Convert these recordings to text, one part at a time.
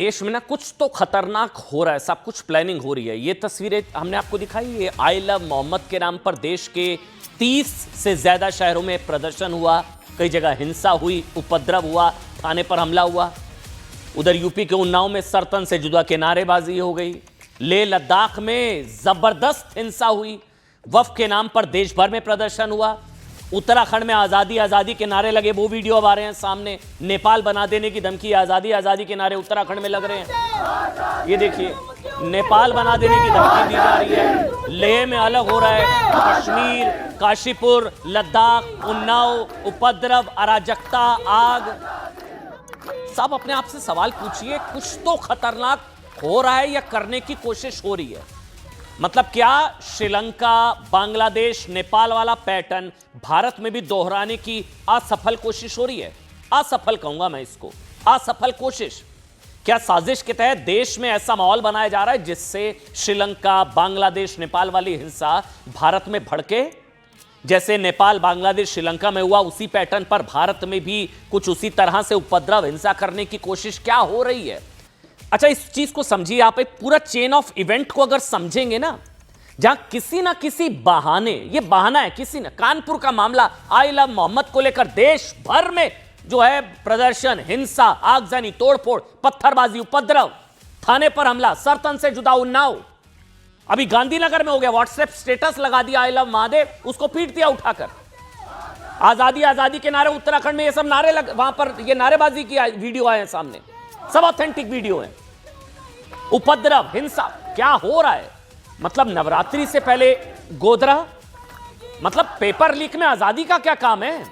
देश में ना कुछ तो खतरनाक हो रहा है, सब कुछ प्लानिंग हो रही है। ये तस्वीरें हमने आपको दिखाई, ये आई लव मोहम्मद के नाम पर देश के 30 से ज्यादा शहरों में प्रदर्शन हुआ, कई जगह हिंसा हुई, उपद्रव हुआ, थाने पर हमला हुआ। उधर यूपी के उन्नाव में सरतन से जुदा के नारेबाजी हो गई। लेह लद्दाख में जबरदस्त हिंसा हुई, वफ के नाम पर देश भर में प्रदर्शन हुआ। उत्तराखंड में आज़ादी आज़ादी के नारे लगे, वो वीडियो अब आ रहे हैं सामने। नेपाल बना देने की धमकी, आज़ादी आज़ादी के नारे उत्तराखंड में लग रहे हैं। ये देखिए, नेपाल बना देने की धमकी दी जा रही है। लेह में अलग हो रहा है, कश्मीर, काशीपुर, लद्दाख, उन्नाव, उपद्रव, अराजकता, आग। सब अपने आप से सवाल पूछिए, कुछ तो खतरनाक हो रहा है या करने की कोशिश हो रही है। मतलब क्या श्रीलंका, बांग्लादेश, नेपाल वाला पैटर्न भारत में भी दोहराने की असफल कोशिश हो रही है? असफल कहूंगा मैं इसको, असफल कोशिश। क्या साजिश के तहत देश में ऐसा माहौल बनाया जा रहा है जिससे श्रीलंका, बांग्लादेश, नेपाल वाली हिंसा भारत में भड़के? जैसे नेपाल, बांग्लादेश, श्रीलंका में हुआ, उसी पैटर्न पर भारत में भी कुछ उसी तरह से उपद्रव, हिंसा करने की कोशिश क्या हो रही है? अच्छा, इस चीज को समझिए आप, एक पूरा चेन ऑफ इवेंट को अगर समझेंगे ना, जहां किसी ना किसी बहाने, ये बहाना है किसी ने, कानपुर का मामला आई लव मोहम्मद को लेकर देश भर में जो है प्रदर्शन, हिंसा, आगजनी, तोड़फोड़, पत्थरबाजी, उपद्रव, थाने पर हमला, सरतन से जुदा उन्नाव। अभी गांधीनगर में हो गया, व्हाट्सएप स्टेटस लगा दिया आई लव महादेव, उसको पीट दिया उठाकर। आजादी आजादी के नारे उत्तराखंड में, ये सब नारे वहां पर ये नारेबाजी की वीडियो आए हैं सामने, सब ऑथेंटिक वीडियो है। उपद्रव, हिंसा, क्या हो रहा है? मतलब नवरात्रि से पहले गोधरा, मतलब पेपर लीक में आजादी का क्या काम है?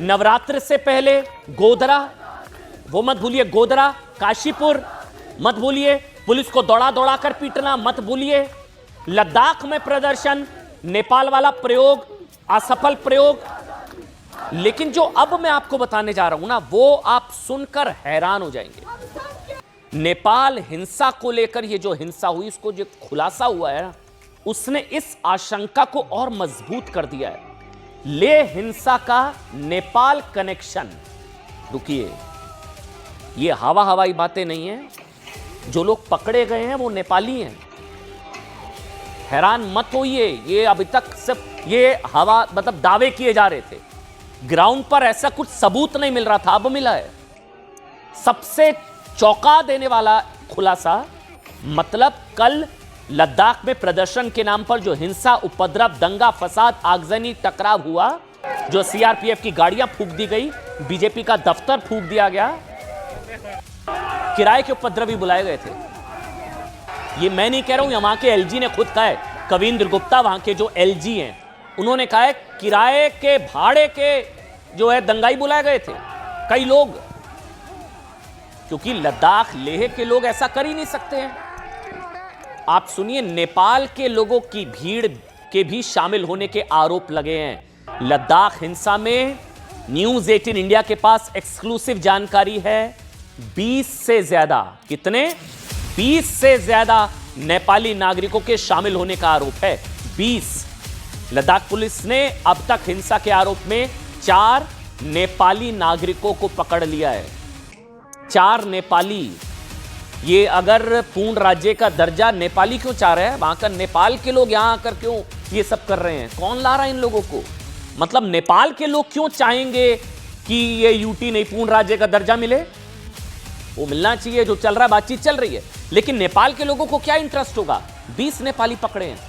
नवरात्र से पहले गोधरा, वो मत भूलिए, गोधरा, काशीपुर मत भूलिए, पुलिस को दौड़ा दौड़ा कर पीटना मत भूलिए, लद्दाख में प्रदर्शन, नेपाल वाला प्रयोग, असफल प्रयोग। लेकिन जो अब मैं आपको बताने जा रहा हूं ना, वो आप सुनकर हैरान हो जाएंगे। नेपाल हिंसा को लेकर ये जो हिंसा हुई, इसको जो खुलासा हुआ है ना, उसने इस आशंका को और मजबूत कर दिया है। ले हिंसा का नेपाल कनेक्शन। रुकिए, ये हवाई बातें नहीं है। जो लोग पकड़े गए हैं वो नेपाली हैं। हैरान मत होइए, ये अभी तक सिर्फ ये हवा मतलब दावे किए जा रहे थे, ग्राउंड पर ऐसा कुछ सबूत नहीं मिल रहा था, अब मिला है। सबसे चौंका देने वाला खुलासा, मतलब कल लद्दाख में प्रदर्शन के नाम पर जो हिंसा, उपद्रव, दंगा फसाद, आगजनी, टकराव हुआ, जो सीआरपीएफ की गाड़ियां फूंक दी गई, बीजेपी का दफ्तर फूंक दिया गया, किराए के उपद्रवी बुलाए गए थे। ये मैं नहीं कह रहा हूं, यहां के एलजी ने खुद कहा है, कविंद्र गुप्ता वहां के जो एलजी हैं, उन्होंने कहा है किराए के भाड़े के जो है दंगाई बुलाए गए थे कई लोग, क्योंकि लद्दाख, लेह के लोग ऐसा कर ही नहीं सकते हैं। आप सुनिए, नेपाल के लोगों की भीड़ के भी शामिल होने के आरोप लगे हैं लद्दाख हिंसा में। न्यूज़ 18 इंडिया के पास एक्सक्लूसिव जानकारी है, 20 से ज्यादा, कितने? 20 से ज्यादा नेपाली नागरिकों के शामिल होने का आरोप है। 20। लद्दाख पुलिस ने अब तक हिंसा के आरोप में 4 नेपाली नागरिकों को पकड़ लिया है। 4 नेपाली। ये अगर पूर्ण राज्य का दर्जा नेपाली क्यों चाह रहे हैं? वहां का नेपाल के लोग यहां आकर क्यों ये सब कर रहे हैं? कौन ला रहा है इन लोगों को? मतलब नेपाल के लोग क्यों चाहेंगे कि ये यूटी नहीं, पूर्ण राज्य का दर्जा मिले? वो मिलना चाहिए, जो चल रहा है, बातचीत चल रही है। लेकिन नेपाल के लोगों को क्या इंटरेस्ट होगा? 20 नेपाली पकड़े हैं,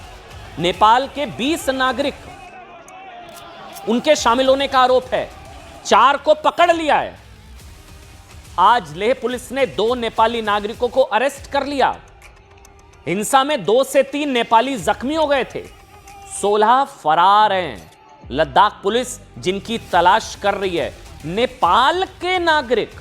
नेपाल के 20 नागरिक, उनके शामिल होने का आरोप है। 4 को पकड़ लिया है। आज लेह पुलिस ने 2 नेपाली नागरिकों को अरेस्ट कर लिया। हिंसा में 2 से 3 नेपाली जख्मी हो गए थे, 16 फरार हैं। लद्दाख पुलिस जिनकी तलाश कर रही है, नेपाल के नागरिक।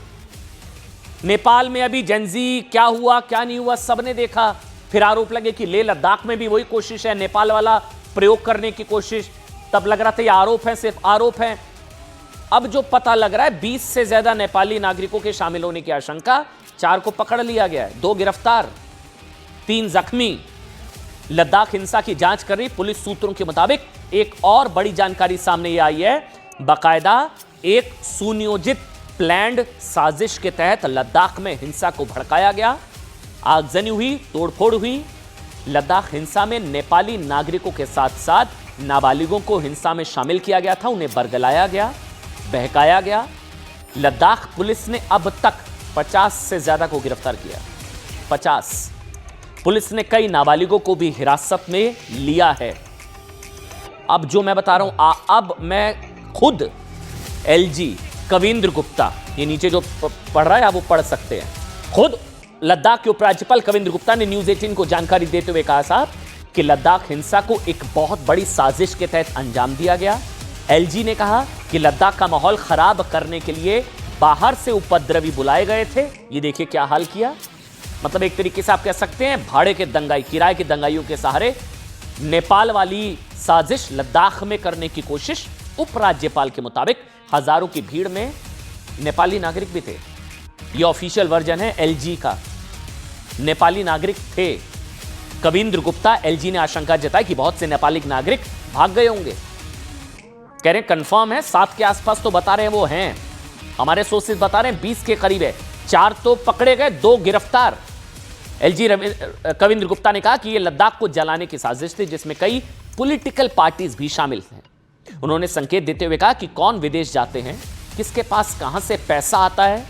नेपाल में अभी जेंजी क्या हुआ क्या नहीं हुआ सबने देखा। फिर आरोप लगे कि लेह लद्दाख में भी वही कोशिश है, नेपाल वाला प्रयोग करने की कोशिश। तब लग रहा था ये आरोप है, सिर्फ आरोप है। अब जो पता लग रहा है, 20 से ज्यादा नेपाली नागरिकों के शामिल होने की आशंका। 4 को पकड़ लिया गया है, 2 गिरफ्तार, 3 जख्मी। लद्दाख हिंसा की जांच कर रही पुलिस सूत्रों के मुताबिक एक और बड़ी जानकारी सामने आई है। बाकायदा एक सुनियोजित प्लान्ड साजिश के तहत लद्दाख में हिंसा को भड़काया गया। आगजनी हुई, तोड़फोड़ हुई। लद्दाख हिंसा में नेपाली नागरिकों के साथ साथ नाबालिगों को हिंसा में शामिल किया गया था, उन्हें बरगलाया गया, बहकाया गया। लद्दाख पुलिस ने अब तक 50 से ज्यादा को गिरफ्तार किया। 50। पुलिस ने कई नाबालिगों को भी हिरासत में लिया है। अब जो मैं बता रहा हूं, अब मैं खुद एलजी कविंद्र गुप्ता, ये नीचे जो पढ़ रहा है आप वो पढ़ सकते हैं, खुद लद्दाख के उपराज्यपाल कविंद्र गुप्ता ने न्यूज 18 को जानकारी देते हुए कहा साहब कि लद्दाख हिंसा को एक बहुत बड़ी साजिश के तहत अंजाम दिया गया। एलजी ने कहा कि लद्दाख का माहौल खराब करने के लिए बाहर से उपद्रवी बुलाए गए थे। ये देखिए क्या हाल किया। मतलब एक तरीके से आप कह सकते हैं भाड़े के दंगाई, किराए के दंगाइयों के सहारे नेपाल वाली साजिश लद्दाख में करने की कोशिश। उपराज्यपाल के मुताबिक हजारों की भीड़ में नेपाली नागरिक भी थे। यह ऑफिशियल वर्जन है एलजी का, नेपाली नागरिक थे। कविंद्र गुप्ता एलजी ने आशंका जताई कि बहुत से नेपाली नागरिक भाग गए होंगे। कह रहे हैं कंफर्म है, 7 के आसपास तो बता रहे हैं वो हैं, हमारे सोर्सेज बता रहे हैं 20 के करीब है। 4 तो पकड़े गए, 2 गिरफ्तार। एलजी कविंद्र गुप्ता ने कहा कि यह लद्दाख को जलाने की साजिश थी जिसमें कई पॉलिटिकल पार्टीज भी शामिल हैं। उन्होंने संकेत देते हुए कहा कि कौन विदेश जाते हैं, किसके पास कहां से पैसा आता है,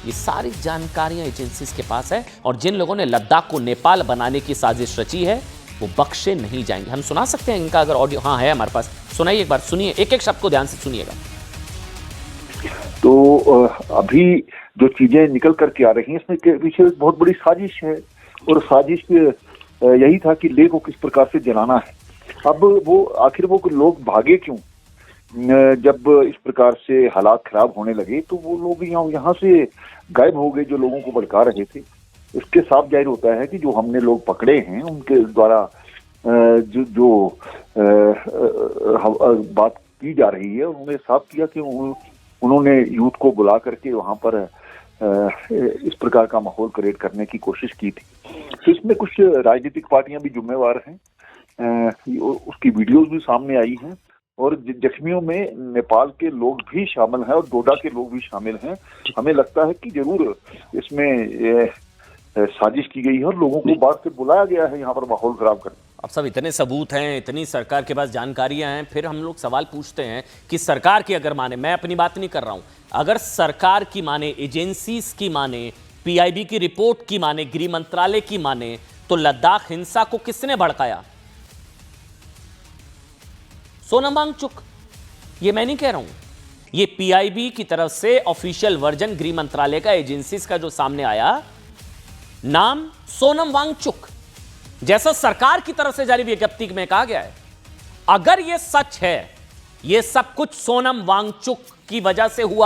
ये सारी जानकारियां एजेंसीज के पास है। और जिन लोगों ने लद्दाख को नेपाल बनाने की साजिश रची है वो बख्शे नहीं जाएंगे। हम सुना सकते हैं इनका अगर ऑडियो? हाँ है हमारे पास, सुनाइए एक बार, सुनिए, एक एक शब्द को ध्यान से सुनिएगा। तो अभी जो चीजें निकल करके आ रही हैं इसमें के पीछे बहुत बड़ी साजिश है, और साजिश यही था कि लेह को किस प्रकार से जलाना है। अब वो आखिर वो लोग भागे क्यों? जब इस प्रकार से हालात खराब होने लगे तो वो लोग यहाँ से गायब हो गए जो लोगों को भड़का रहे थे। इसके साफ जाहिर होता है कि जो हमने लोग पकड़े हैं उनके द्वारा जो बात की जा रही है उन्होंने साफ किया कि उन्होंने यूथ को बुला करके वहां पर इस प्रकार का माहौल क्रिएट करने की कोशिश की थी। तो इसमें कुछ राजनीतिक पार्टियां भी जिम्मेवार हैं, उसकी वीडियोस भी सामने आई हैं, और जख्मियों में नेपाल के लोग भी शामिल हैं और डोडा के लोग भी शामिल हैं। हमें लगता है कि जरूर इसमें साजिश की गई है और लोगों को बात से बुलाया गया है यहाँ पर माहौल खराब करने। अब सब इतने सबूत हैं, इतनी सरकार के पास जानकारियां हैं, फिर हम लोग सवाल पूछते हैं कि सरकार की अगर माने, मैं अपनी बात नहीं कर रहा हूं, अगर सरकार की माने, एजेंसीज की माने, पीआईबी की रिपोर्ट की माने, गृह मंत्रालय की माने, तो लद्दाख हिंसा को किसने भड़काया? सोनम वांगचुक। ये मैं नहीं कह रहा हूं, ये पीआईबी की तरफ से ऑफिशियल वर्जन गृह मंत्रालय का, एजेंसीज का जो सामने आया, नाम सोनम वांगचुक, जैसा सरकार की तरफ से जारी विज्ञप्ति में कहा गया है। अगर यह सच है, यह सब कुछ सोनम वांगचुक की वजह से हुआ,